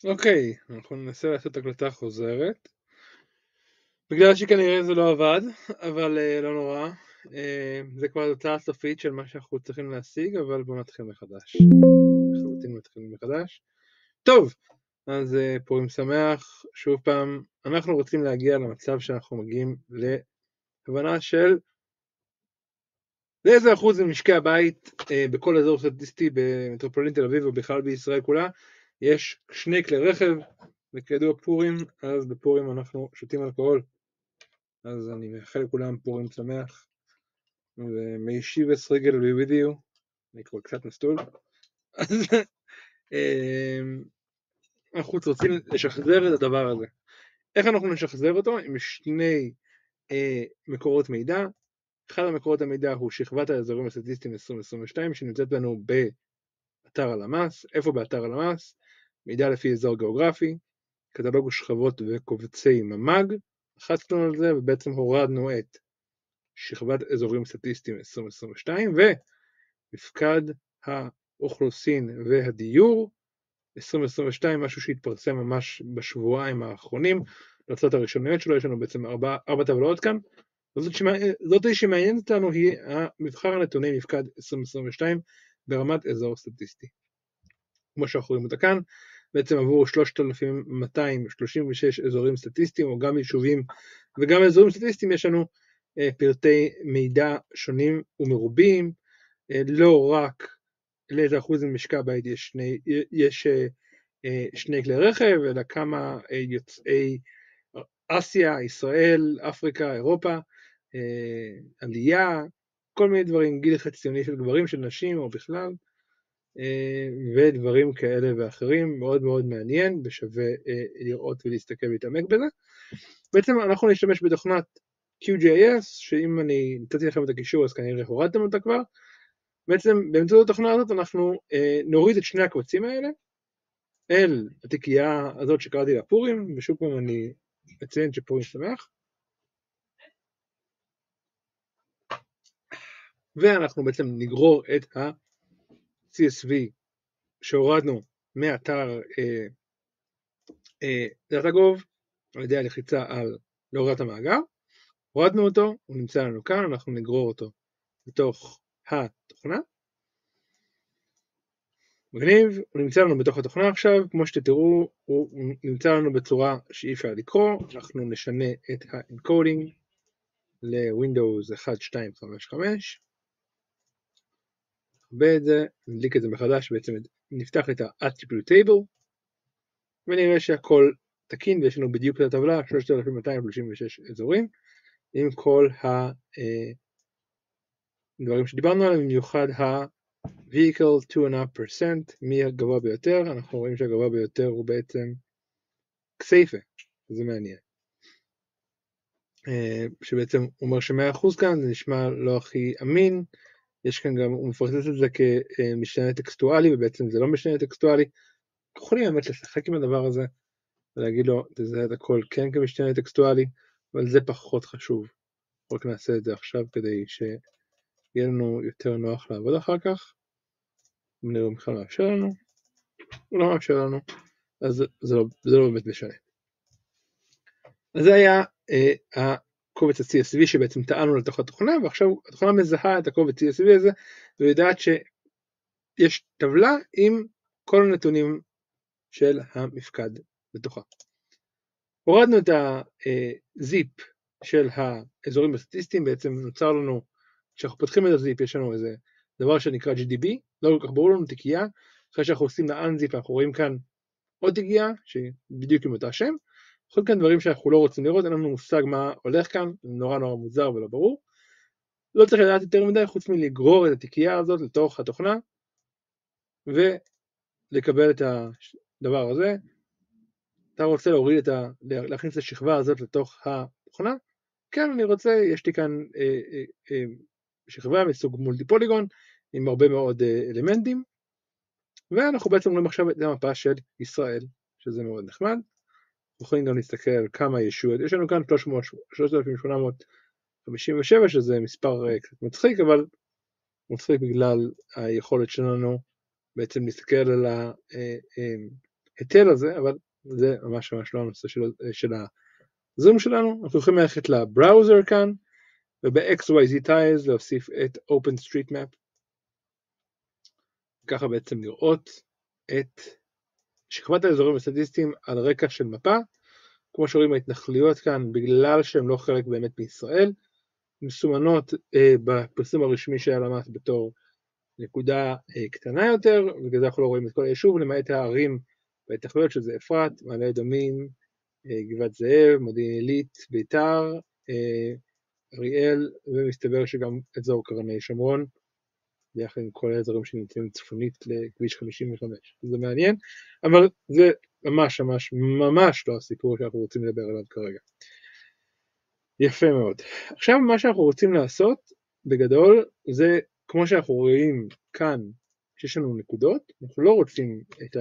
אוקיי, אנחנו ננסה לעשות הקלטה חוזרת. בגלל שכנראה זה לא עבד, אבל לא נורא. זה כבר התוצאה הסופית של מה שאנחנו צריכים להשיג, אבל בואו נתחיל מחדש. לחלוטין מתחילים מחדש. טוב, אז פורים שמח. שוב פעם, אנחנו רוצים להגיע למצב שאנחנו מגיעים להבנה של לאיזה אחוז ממשקי הבית בכל אזור סטטיסטי במטרופולין תל אביב ובכלל בישראל כולה יש 2 כלי רכב, וכידוע פורים, אז בפורים אנחנו שותים אלכוהול. אז אני מאחל לכולם פורים שמח, ומשיבס רגל be with you, אני כבר קצת מסטול. אז אנחנו רוצים לשחזר את הדבר הזה. איך אנחנו נשחזר אותו? עם 2 מקורות מידע. אחד המקורות המידע הוא שכבת האזורים הסטטיסטיים 2022, שנמצאת לנו באתר הלמ"ס. איפה באתר הלמ"ס? מידע לפי אזור גיאוגרפי, קטלוג שכבות וקובצי ממ"ג. לחצנו על זה ובעצם הורדנו את שכבת אזורים סטטיסטיים 2022 ומפקד האוכלוסין והדיור 2022, משהו שהתפרסם ממש בשבועיים האחרונים. להוצאות הראשוניות שלו יש לנו בעצם 4 טבלאות כאן. זאת שמעניינת אותנו היא מבחר הנתוני מפקד 2022 ברמת אזור סטטיסטי. כמו שאנחנו רואים אותה כאן, בעצם עבור 3,236 אזורים סטטיסטיים, או גם יישובים וגם אזורים סטטיסטיים, יש לנו פרטי מידע שונים ומרובים, לא רק לאיזה אחוז ממשקי הבית יש 2 כלי רכב, אלא כמה יוצאי אסיה, ישראל, אפריקה, אירופה, עלייה, כל מיני דברים, גיל חציוני של גברים, של נשים או בכלל, ודברים כאלה ואחרים. מאוד מאוד מעניין, ושווה לראות ולהסתכל ולהתעמק בזה. בעצם אנחנו נשתמש בתוכנת QGIS, שאם אני נתתי לכם את הקישור אז כנראה הורדתם אותה כבר. בעצם באמצעות התוכנה הזאת אנחנו נוריד את 2 הקבצים האלה אל התיקייה הזאת שקראתי לה פורים, ושוב פעם אני מציין שפורים שמח. ואנחנו בעצם נגרור את ה-CSV שהורדנו מאתר DataGov על ידי הלחיצה על להורדת המאגר. הורדנו אותו, הוא נמצא לנו כאן, אנחנו נגרור אותו בתוך התוכנה. מגניב, הוא נמצא לנו בתוך התוכנה עכשיו, כמו שתראו, הוא נמצא לנו בצורה שאי אפשר לקרוא. אנחנו נשנה את האנקודינג ל-Windows 1255, נרבה את זה, נדליק את זה מחדש, בעצם נפתח את ה-Attribute Table, ונראה שהכל תקין, ויש לנו בדיוק את הטבלה, 3,236 אזורים, עם כל הדברים שדיברנו עליהם, במיוחד ה-Vehicle 2.5%, מי הגבוה ביותר. אנחנו רואים שהגבוה ביותר הוא בעצם כסייפה, זה מעניין. שבעצם אומר ש100% כאן, זה נשמע לא הכי אמין. יש כאן גם, הוא מפרסס את זה כמשתנה טקסטואלי, ובעצם זה לא משתנה טקסטואלי. יכולים באמת לשחק עם הדבר הזה, ולהגיד לו, תזהה את הכל כן כמשתנה טקסטואלי, אבל זה פחות חשוב. רק נעשה את זה עכשיו כדי שיהיה לנו יותר נוח לעבוד אחר כך. אם נראה בכלל מאפשר לנו, הוא לא מאפשר לנו, אז זה לא באמת משנה. אז זה היה הקובץ ה-CSV שבעצם טענו לתוך התוכנה, ועכשיו התוכנה מזהה את הקובץ CSV הזה, ויודעת שיש טבלה עם כל הנתונים של המפקד בתוכה. הורדנו את הזיפ של האזורים הסטטיסטיים, בעצם נוצר לנו, כשאנחנו פותחים את הזיפ, יש לנו איזה דבר שנקרא GDB, לא כל כך ברור לנו, תיקייה. אחרי שאנחנו עושים ל-unzip, אנחנו רואים כאן עוד תיקייה, שבדיוק עם אותה שם. יכול כאן דברים שאנחנו לא רוצים לראות, אין לנו מושג מה הולך כאן, זה נורא מוזר ולא ברור. לא צריך לדעת יותר מדי, חוץ מלגרור את התיקייה הזאת לתוך התוכנה, ולקבל את הדבר הזה. אתה רוצה להכניס את השכבה הזאת לתוך התוכנה? כן, אני רוצה, יש לי כאן שכבה מסוג מולטי-פוליגון, עם הרבה מאוד אלמנטים, ואנחנו בעצם רואים עכשיו את המפה של ישראל, שזה מאוד נחמד. אנחנו יכולים גם להסתכל על כמה ישויות, יש לנו כאן 3,857, שזה מספר קצת מצחיק, אבל מצחיק בגלל היכולת שלנו בעצם להסתכל על ההיטל הזה, אבל זה ממש לא הנושא של הזום שלנו. אנחנו יכולים ללכת לבראוזר כאן, וב-XYZ Tiles להוסיף את OpenStreetMap, ככה בעצם לראות את שכבת האזורים הסטטיסטיים על רקע של מפה. כמו שרואים, ההתנחלויות כאן, בגלל שהן לא חלק באמת מישראל, מסומנות בפרסום הרשמי של הלמ"ס בתור נקודה קטנה יותר, ובגלל זה אנחנו לא רואים את כל היישוב, למעט הערים וההתנחלויות שזה אפרת, מעלה אדומים, גבעת זאב, מודיעין עילית, ביתר, אריאל, ומסתבר שגם אזור קרני שומרון, ביחד עם כל האזורים שנמצאים צפונית לכביש 55. זה מעניין, אבל זה ממש לא הסיפור שאנחנו רוצים לדבר עליו כרגע. יפה מאוד. עכשיו מה שאנחנו רוצים לעשות בגדול זה, כמו שאנחנו רואים כאן, שיש לנו נקודות, אנחנו לא רוצים את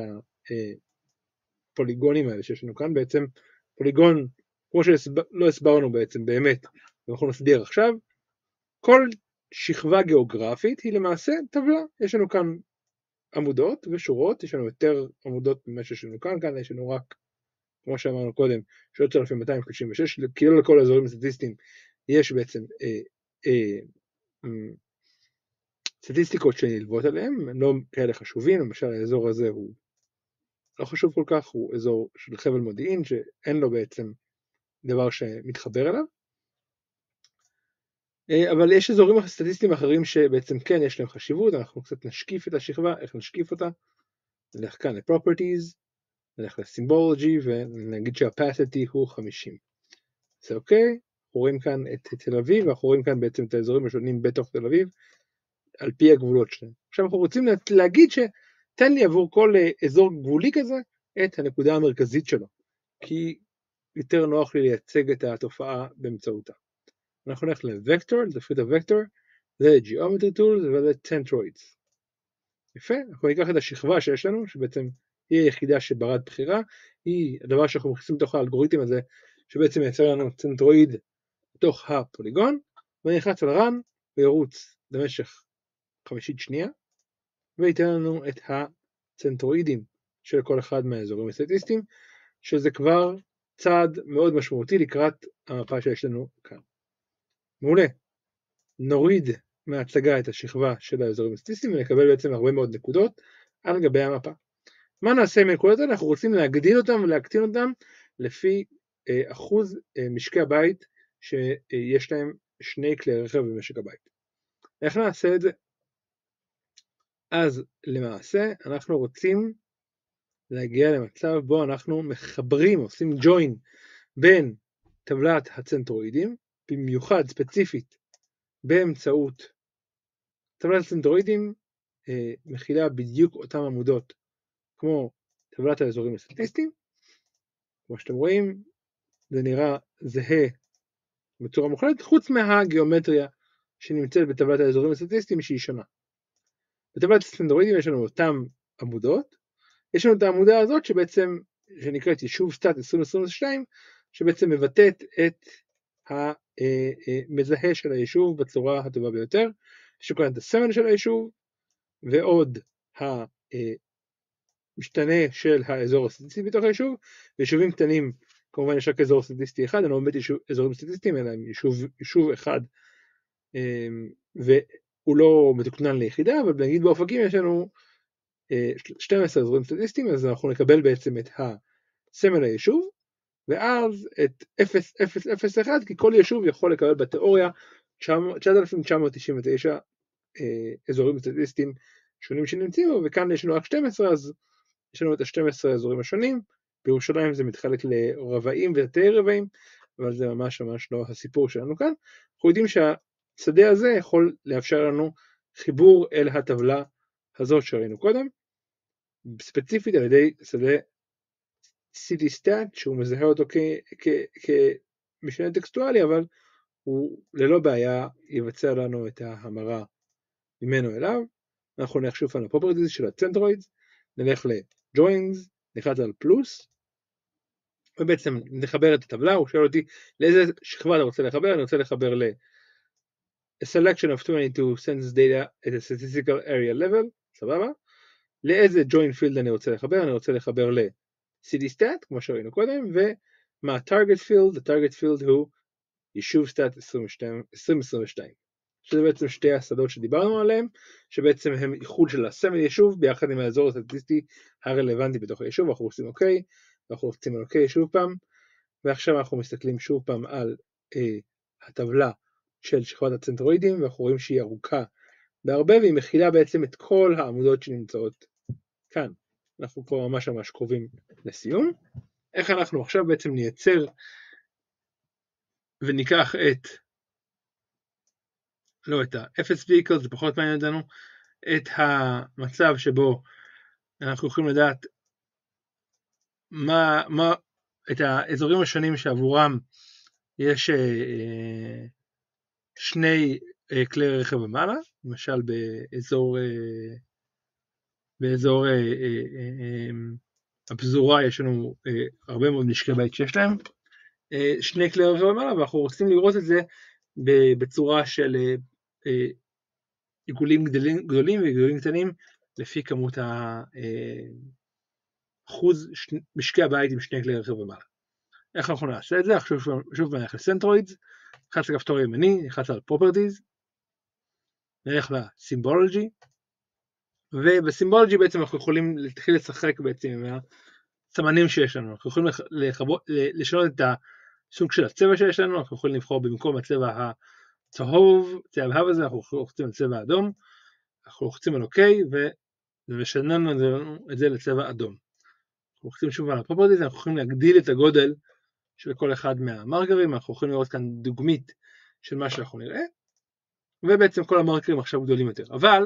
הפוליגונים האלה שיש לנו כאן, בעצם פוליגון, כמו שלא הסברנו בעצם באמת, אנחנו נסביר עכשיו, כל שכבה גיאוגרפית היא למעשה טבלה, יש לנו כאן עמודות ושורות, יש לנו יותר עמודות ממה שיש לנו כאן, כאן יש לנו רק, כמו שאמרנו קודם, 3,236, כאילו לכל האזורים הסטטיסטיים יש בעצם סטטיסטיקות שנלוות עליהם, הם לא כאלה חשובים, למשל האזור הזה הוא לא חשוב כל כך, הוא אזור של חבל מודיעין, שאין לו בעצם דבר שמתחבר אליו, אבל יש אזורים סטטיסטיים אחרים שבעצם כן יש להם חשיבות, אנחנו קצת נשקיף את השכבה, איך נשקיף אותה, נלך כאן ל-properties, נלך ל-symbology, ונגיד שה-opacity הוא 50. זה אוקיי, אנחנו רואים כאן את תל אביב, ואנחנו רואים כאן בעצם את האזורים השונים בתוך תל אביב, על פי הגבולות שלהם. עכשיו אנחנו רוצים להגיד שתן לי עבור כל אזור גבולי כזה, את הנקודה המרכזית שלו, כי יותר נוח לי לייצג את התופעה באמצעותה. אנחנו נלך לווקטור, לתפריט הווקטור, ל-geometry tools ול-centroids. יפה, אנחנו ניקח את השכבה שיש לנו, שבעצם היא היחידה שברת בחירה, היא הדבר שאנחנו מכניסים בתוך האלגוריתם הזה, שבעצם מייצר לנו צנטרואיד בתוך הפוליגון, ונלחץ על run וירוץ במשך 50 שניה, וייתן לנו את הצנטרואידים של כל אחד מהאזורים הסטטיסטיים, שזה כבר צעד מאוד משמעותי לקראת המפה שיש לנו כאן. מעולה, נוריד מההצגה את השכבה של האזורים הסטטיסטיים, ונקבל בעצם הרבה מאוד נקודות על גבי המפה. מה נעשה עם הנקודות האלה? אנחנו רוצים להגדיל אותם ולהקטין אותם לפי אחוז משקי הבית שיש להם 2 כלי רכב במשק הבית. איך נעשה את זה? אז למעשה אנחנו רוצים להגיע למצב בו אנחנו מחברים, עושים join בין טבלת הצנטרואידים, במיוחד ספציפית באמצעות טבלת הצנטרואידים מכילה בדיוק אותם עמודות כמו טבלת האזורים הסטטיסטיים. כמו שאתם רואים, זה נראה זהה בצורה מוחלטת, חוץ מהגיאומטריה שנמצאת בטבלת האזורים הסטטיסטיים שהיא שונה. בטבלת הצנטרואידים יש לנו אותם עמודות, יש לנו את העמודה הזאת שבעצם, שנקראת יישוב סטאט 2022, שבעצם מבטאת את המזהה של היישוב בצורה הטובה ביותר, שכונת את הסמל של היישוב, ועוד המשתנה של האזור הסטטיסטי בתוך היישוב, ויישובים קטנים, כמובן יש רק אזור סטטיסטי אחד, אני לא באמת אזורים סטטיסטיים, אלא יישוב אחד, והוא לא מתוקנן ליחידה, אבל נגיד באופקים יש לנו 12 אזורים סטטיסטיים, אז אנחנו נקבל בעצם את הסמל היישוב, ואז את 0,0,1, כי כל יישוב יכול לקבל בתיאוריה 9,999 אזורים סטטיסטיים שונים שנמצאים, וכאן יש לנו רק 12, אז יש לנו את ה-12 האזורים השונים, בירושלים זה מתחלק לרבעים ותתי רבעים, אבל זה ממש לא הסיפור שלנו כאן. אנחנו יודעים שהשדה הזה יכול לאפשר לנו חיבור אל הטבלה הזאת שראינו קודם, ספציפית על ידי שדה CityStat, שהוא מזהה אותו כמשנה טקסטואלי, אבל הוא ללא בעיה יבצע לנו את ההמרה ממנו אליו. אנחנו נלך שוב על הפרופרטיז של הצנטרואידס, נלך ל-Joins, נלחץ על פלוס, ובעצם נחבר את הטבלה, הוא שואל אותי לאיזה שכבה אתה רוצה לחבר, אני רוצה לחבר A selection of 22 census data at a statistical area level, סבבה? לאיזה join field אני רוצה לחבר? אני רוצה לחבר city-stat, כמו שראינו קודם, ומה ה-target field, ה-target field הוא יישוב סטאט 2022, שזה בעצם שתי השדות שדיברנו עליהם, שבעצם הם איחוד של הסמל יישוב, ביחד עם האזור הסטטיסטי הרלוונטי בתוך היישוב. אנחנו עושים אוקיי, ואנחנו עושים על אוקיי שוב פעם, ועכשיו אנחנו מסתכלים שוב פעם על הטבלה של שכבת הצנטרואידים, ואנחנו רואים שהיא ארוכה בהרבה, והיא מכילה בעצם את כל העמודות שנמצאות כאן. אנחנו כבר ממש קרובים לסיום. איך אנחנו עכשיו בעצם נייצר וניקח את ה-Fs vehicle, זה פחות מעניין אותנו, את המצב שבו אנחנו יכולים לדעת את האזורים השונים שעבורם יש שני כלי רכב ומעלה, למשל באזור הפזורה יש לנו הרבה מאוד משקי בית שיש להם שני כלי רכב ומעלה, ואנחנו רוצים לראות את זה בצורה של עיגולים גדולים ועיגולים קטנים, לפי כמות אחוז משקי הבית עם שני כלי רכב ומעלה. איך אנחנו נעשה את זה? עכשיו שוב נלך לסנטרואידס, נלחץ לכפתור ימני, נלחץ על Properties, נלך לסימבולוגי, ובסימבולוגי בעצם אנחנו יכולים להתחיל לשחק בעצם עם הסמנים שיש לנו. אנחנו יכולים לשנות את הסוג של הצבע שיש לנו, אנחנו יכולים לבחור במקום הצבע הצהוב, צהוב הזה, אנחנו לוחצים על צבע אדום, אנחנו לוחצים על אוקיי, ומשננו את זה לצבע אדום. אנחנו לוחצים שוב על ה-Properties, אנחנו יכולים להגדיל את הגודל של כל אחד מהמרקרים, אנחנו יכולים לראות כאן דוגמית של מה שאנחנו נראה, ובעצם כל המרקרים עכשיו גדולים יותר. אבל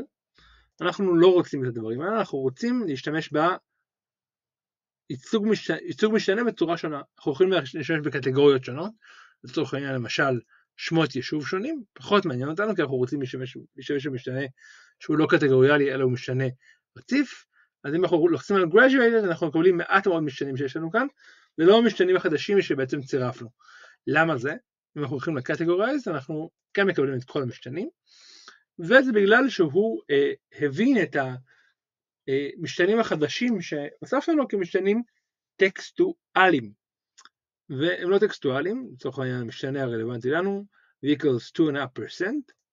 אנחנו לא רוצים את הדברים האלה, אנחנו רוצים להשתמש ייצוג משתנה בצורה שונה. אנחנו יכולים להשתמש בקטגוריות שונות, לצורך העניין למשל שמות יישוב שונים, פחות מעניין אותנו, כי אנחנו רוצים להשתמש במשתנה שהוא לא קטגוריאלי, אלא הוא משתנה רציף. אז אם אנחנו לוחצים על graduated, אנחנו מקבלים מעט מאוד משתנים שיש לנו כאן, ולא המשתנים החדשים שבעצם צירפנו. למה זה? אם אנחנו הולכים לקטגורייז, אנחנו כן מקבלים את כל המשתנים, וזה בגלל שהוא הבין את המשתנים החדשים שהוסף לנו כמשתנים טקסטואליים. והם לא טקסטואליים, לצורך העניין המשתנה הרלוונטי לנו, vehicles 2.5%,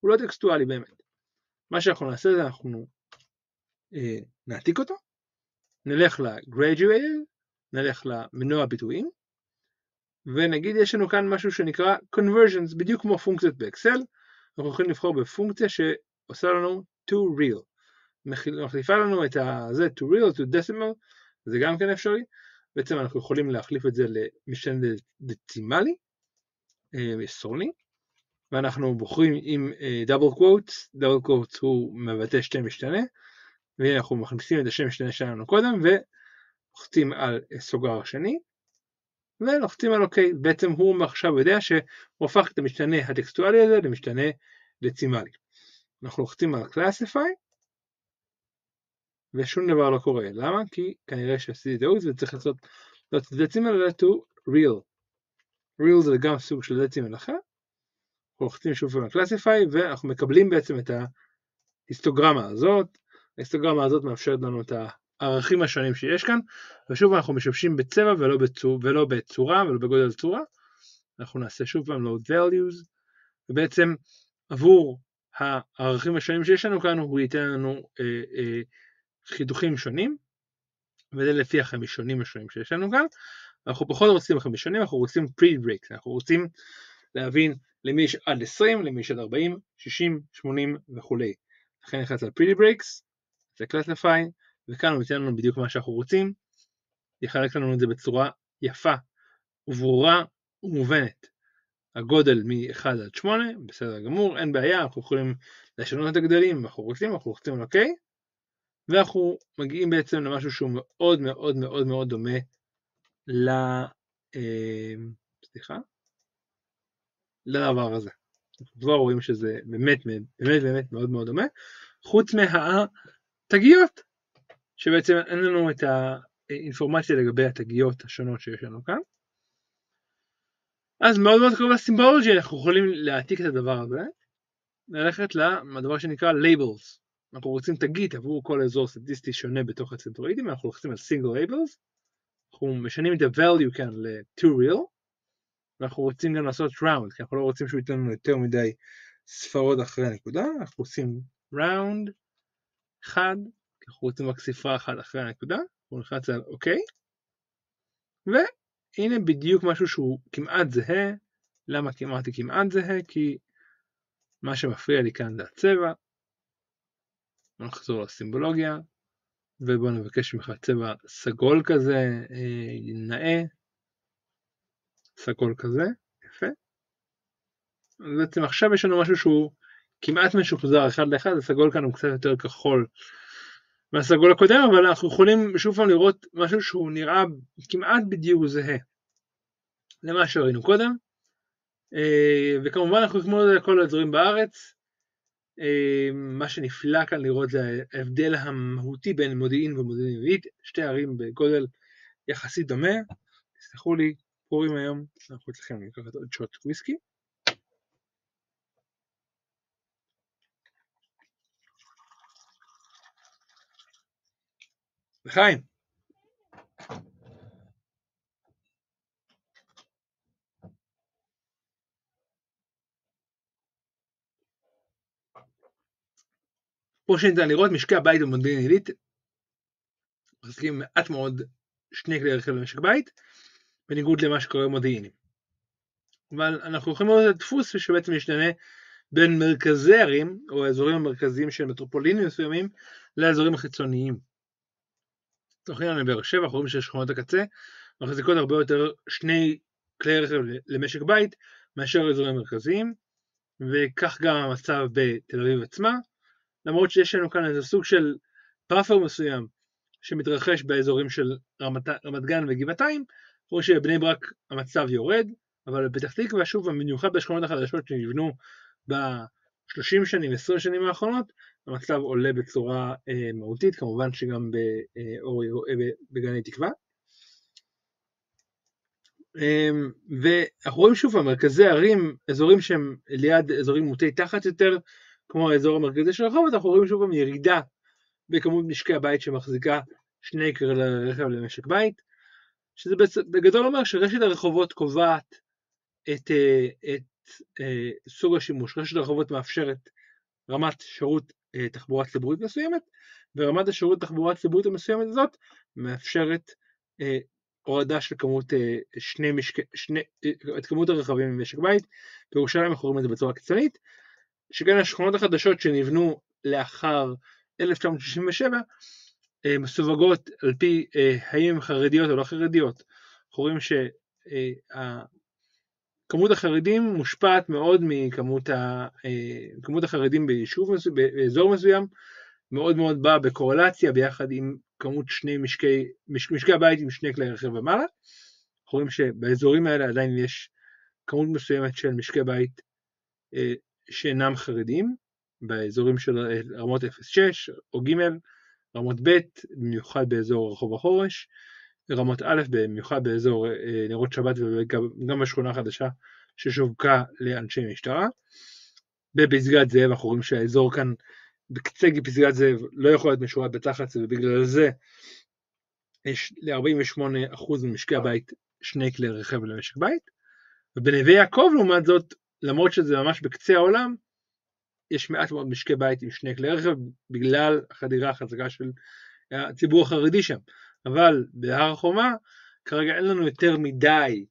הוא לא טקסטואלי באמת. מה שאנחנו נעשה זה אנחנו נעתיק אותו, נלך ל-graduated, נלך למנוע ביטויים, ונגיד יש לנו כאן משהו שנקרא conversions, בדיוק כמו פונקציות באקסל, אנחנו יכולים לבחור בפונקציה שעושה לנו to real, מחליפה לנו את זה to real, to decimal, זה גם כן אפשרי, בעצם אנחנו יכולים להחליף את זה למשתנה דצימלי, סוני, ואנחנו בוחרים עם double quotes הוא מבטא שם משתנה, ואנחנו מכניסים את השם משתנה שלנו קודם, ולוחצים על סוגר השני, ולוחצים על אוקיי, בעצם הוא עכשיו יודע שהוא הפך את המשתנה הטקסטואלי הזה למשתנה דצימלי. אנחנו לוחצים על classify, ושום דבר לא קורה. למה? כי כנראה שעשיתי טעות וצריך לעשות לא דצימל אלא to real. real זה גם סוג של דצימל אחר. אנחנו לוחצים שוב על classify, ואנחנו מקבלים בעצם את ההיסטוגרמה הזאת. ההיסטוגרמה הזאת מאפשרת לנו את הערכים השונים שיש כאן, ושוב אנחנו משתמשים בצבע ולא בצורה ולא בגודל צורה. אנחנו נעשה שוב פעם load values, ובעצם עבור הערכים השונים שיש לנו כאן הוא ייתן לנו חיתוכים שונים, וזה לפי החמישונים השונים שיש לנו כאן. אנחנו פחות רוצים החמישונים, אנחנו רוצים pre-breaks, אנחנו רוצים להבין למי יש עד 20, למי יש עד 40, 60, 80 וכו'. לכן נלחץ על pre-breaks, זה classify, וכאן הוא ייתן לנו בדיוק מה שאנחנו רוצים, יחלק לנו את זה בצורה יפה וברורה ומובנת. הגודל מ-1 עד 8, בסדר גמור, אין בעיה, אנחנו יכולים לשנות את הגדלים, אנחנו לוחצים על אוקיי, ואנחנו מגיעים בעצם למשהו שהוא מאוד מאוד מאוד מאוד דומה לדבר הזה. אנחנו כבר רואים שזה באמת מאוד מאוד דומה, חוץ מהתגיות, שבעצם אין לנו את האינפורמציה לגבי התגיות השונות שיש לנו כאן. אז מאוד מאוד קרוב לסימבולוגי, אנחנו יכולים להעתיק את הדבר הזה, ללכת לדבר שנקרא labels. אנחנו רוצים תגית עבור כל אזור סטטיסטי שונה בתוך הצנטרואידים, אנחנו לוחצים על single labels, אנחנו משנים את ה-value כאן ל-to real, ואנחנו רוצים גם לעשות round, כי אנחנו לא רוצים שהוא ייתן לנו יותר מדי ספרות אחרי הנקודה, אנחנו עושים round 1, כי אנחנו רוצים רק ספרה אחת אחרי הנקודה, אנחנו נלחץ על OK, והנה בדיוק משהו שהוא כמעט זהה. למה אמרתי כמעט זהה? כי מה שמפריע לי כאן זה הצבע. נחזור לסימבולוגיה, ובואו נבקש ממך צבע סגול כזה, נאה, סגול כזה, יפה. בעצם עכשיו יש לנו משהו שהוא כמעט משוחזר אחד לאחד, הסגול כאן הוא קצת יותר כחול מהסגול הקודם, אבל אנחנו יכולים שוב פעם לראות משהו שהוא נראה כמעט בדיוק זהה למה שראינו קודם, וכמובן אנחנו יכולים לראות את כל האזורים בארץ. מה שנפלא כאן לראות זה ההבדל המהותי בין מודיעין ומודיעין עילית, שתי ערים בגודל יחסית דומה. תסלחו לי, פורים היום, אנחנו צריכים לקחת עוד שוט וויסקי. לחיים. פה שניתן לראות משקי הבית במודיעין עילית, מחזיקים מעט מאוד שני כלי רכב למשק בית, בניגוד למה שקורה במודיעין. אבל אנחנו יכולים לראות את הדפוס שבעצם משתנה בין מרכזי ערים, או האזורים המרכזיים של מטרופולינים מסוימים, לאזורים החיצוניים. תוכנית לבאר שבע, אנחנו רואים ששכונות הקצה מחזיקות הרבה יותר שני כלי רכב למשק בית, מאשר האזורים המרכזיים, וכך גם המצב בתל אביב עצמה, למרות שיש לנו כאן איזה סוג של פאפר מסוים, שמתרחש באזורים של רמת גן וגבעתיים, כמו שבני ברק המצב יורד, אבל בפתח תקווה שוב, במיוחד בשכונות החדשות שנבנו ב-30 שנים, 20 שנים האחרונות, המצב עולה בצורה מהותית, כמובן שגם בגני תקווה. ואנחנו רואים שוב, המרכזי ערים, אזורים שהם ליד אזורים מוטי תחת יותר, כמו האזור המרכזי של הרחובות, אנחנו רואים שוב ירידה בכמות משקי הבית שמחזיקה שני כלי רכב למשק בית, שזה בגדול אומר שרשת הרחובות קובעת את סוג השימוש. רשת הרחובות מאפשרת רמת שירות תחבורה ציבורית מסוימת, ורמת השירות תחבורה ציבורית המסוימת הזאת מאפשרת הורדה של כמות הרכבים במשק בית. בירושלים אנחנו רואים את זה בצורה קיצונית, שכן השכונות החדשות שנבנו לאחר 1967 מסווגות על פי האם הן חרדיות או לא חרדיות. אנחנו רואים שכמות החרדים מושפעת מאוד מכמות החרדים באזור מסוים, מאוד מאוד באה בקורלציה ביחד עם כמות משקי הבית עם שני כלי רכב ומעלה. אנחנו רואים שבאזורים האלה עדיין יש כמות מסוימת של משקי בית שאינם חרדים, באזורים של רמות 0-6 או ג', רמות ב', במיוחד באזור רחוב החורש, רמות א', במיוחד באזור נרות שבת וגם בשכונה החדשה ששווקה לאנשי משטרה. בפסגת זאב אנחנו רואים שהאזור כאן בקצה פסגת זאב לא יכול להיות משורת בתחת, ובגלל זה יש ל-48% ממשקי הבית שני כלי רכב למשק בית. ובנווה יעקב לעומת זאת, למרות שזה ממש בקצה העולם, יש מעט מאוד משקי בית עם שני כלי רכב, בגלל החדירה החזקה של הציבור החרדי שם. אבל בהר החומה, כרגע אין לנו יותר מדי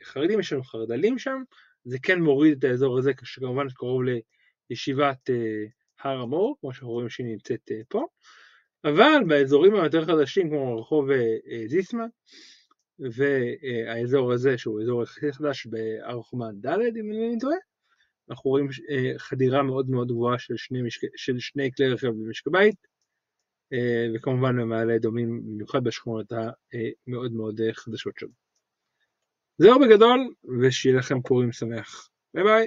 חרדים, יש לנו חרדלים שם, זה כן מוריד את האזור הזה, כשכמובן קרוב לישיבת הר המור, כמו שאנחנו רואים שהיא נמצאת פה, אבל באזורים היותר חדשים, כמו רחוב זיסמן, והאזור הזה, שהוא אזור הכי חדש בהר החומה ד' אם אני טועה, אנחנו רואים חדירה מאוד מאוד גבוהה של שני כלי רכב במשק בית, וכמובן במעלה אדומים, במיוחד בשכונות המאוד מאוד חדשות שם. זהו בגדול, ושיהיה לכם פורים שמח. ביי ביי.